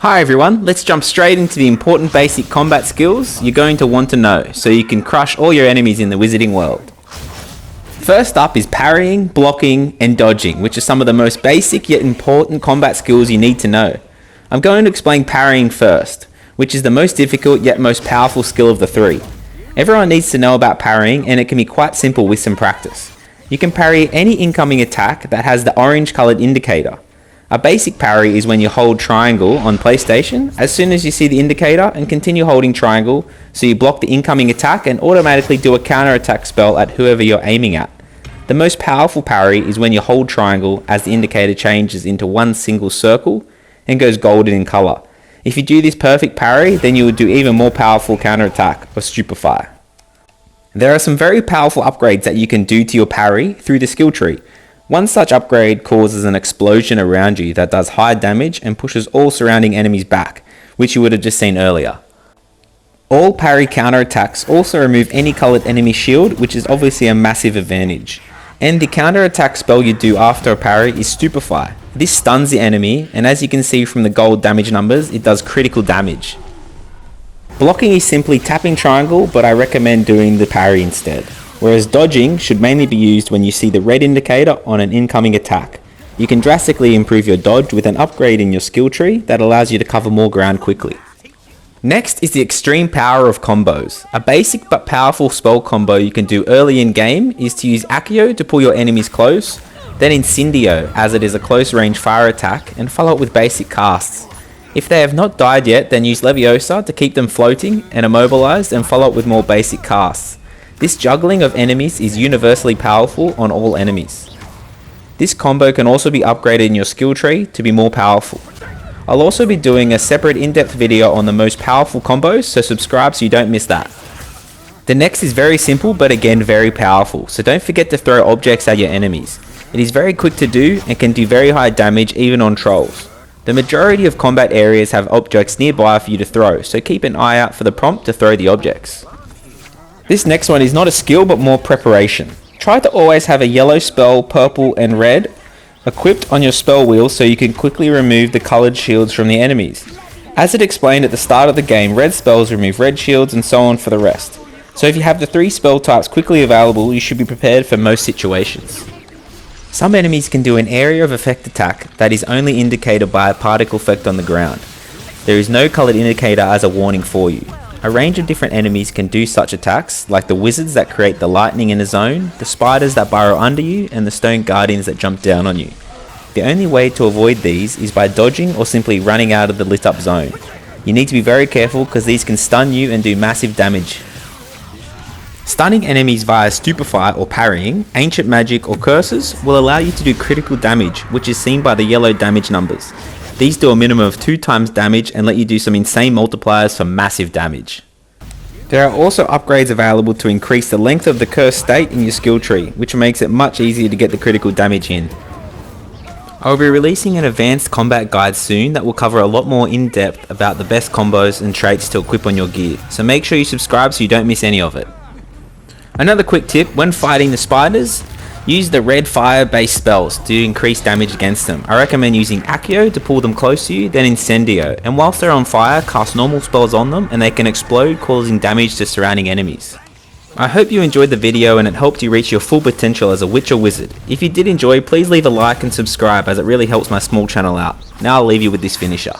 Hi everyone, let's jump straight into the important basic combat skills you're going to want to know so you can crush all your enemies in the Wizarding World. First up is parrying, blocking and dodging, which are some of the most basic yet important combat skills you need to know. I'm going to explain parrying first, which is the most difficult yet most powerful skill of the three. Everyone needs to know about parrying, and it can be quite simple with some practice. You can parry any incoming attack that has the orange coloured indicator. A basic parry is when you hold triangle on PlayStation as soon as you see the indicator and continue holding triangle so you block the incoming attack and automatically do a counter attack spell at whoever you're aiming at. The most powerful parry is when you hold triangle as the indicator changes into one single circle and goes golden in colour. If you do this perfect parry, then you would do even more powerful counter attack or stupefy. There are some very powerful upgrades that you can do to your parry through the skill tree. One such upgrade causes an explosion around you that does high damage and pushes all surrounding enemies back, which you would have just seen earlier. All parry counter attacks also remove any coloured enemy shield, which is obviously a massive advantage. And the counter attack spell you do after a parry is Stupefy. This stuns the enemy, and as you can see from the gold damage numbers, it does critical damage. Blocking is simply tapping triangle, but I recommend doing the parry instead. Whereas dodging should mainly be used when you see the red indicator on an incoming attack. You can drastically improve your dodge with an upgrade in your skill tree that allows you to cover more ground quickly. Next is the extreme power of combos. A basic but powerful spell combo you can do early in game is to use Accio to pull your enemies close, then Incendio as it is a close range fire attack, and follow it with basic casts. If they have not died yet, then use Leviosa to keep them floating and immobilized and follow it with more basic casts. This juggling of enemies is universally powerful on all enemies. This combo can also be upgraded in your skill tree to be more powerful. I'll also be doing a separate in-depth video on the most powerful combos, so subscribe so you don't miss that. The next is very simple but again very powerful, so don't forget to throw objects at your enemies. It is very quick to do and can do very high damage even on trolls. The majority of combat areas have objects nearby for you to throw, so keep an eye out for the prompt to throw the objects. This next one is not a skill but more preparation. Try to always have a yellow spell, purple and red equipped on your spell wheel so you can quickly remove the coloured shields from the enemies. As it explained at the start of the game, red spells remove red shields and so on for the rest. So if you have the 3 spell types quickly available, you should be prepared for most situations. Some enemies can do an area of effect attack that is only indicated by a particle effect on the ground. There is no coloured indicator as a warning for you. A range of different enemies can do such attacks, like the wizards that create the lightning in a zone, the spiders that burrow under you, and the stone guardians that jump down on you. The only way to avoid these is by dodging or simply running out of the lit up zone. You need to be very careful because these can stun you and do massive damage. Stunning enemies via Stupefy or parrying, ancient magic or curses will allow you to do critical damage, which is seen by the yellow damage numbers. These do a minimum of 2 times damage and let you do some insane multipliers for massive damage. There are also upgrades available to increase the length of the curse state in your skill tree, which makes it much easier to get the critical damage in. I will be releasing an advanced combat guide soon that will cover a lot more in depth about the best combos and traits to equip on your gear, so make sure you subscribe so you don't miss any of it. Another quick tip, when fighting the spiders, use the red fire based spells to increase damage against them. I recommend using Accio to pull them close to you, then Incendio, and whilst they're on fire, cast normal spells on them and they can explode, causing damage to surrounding enemies. I hope you enjoyed the video and it helped you reach your full potential as a witch or wizard. If you did enjoy, please leave a like and subscribe as it really helps my small channel out. Now I'll leave you with this finisher.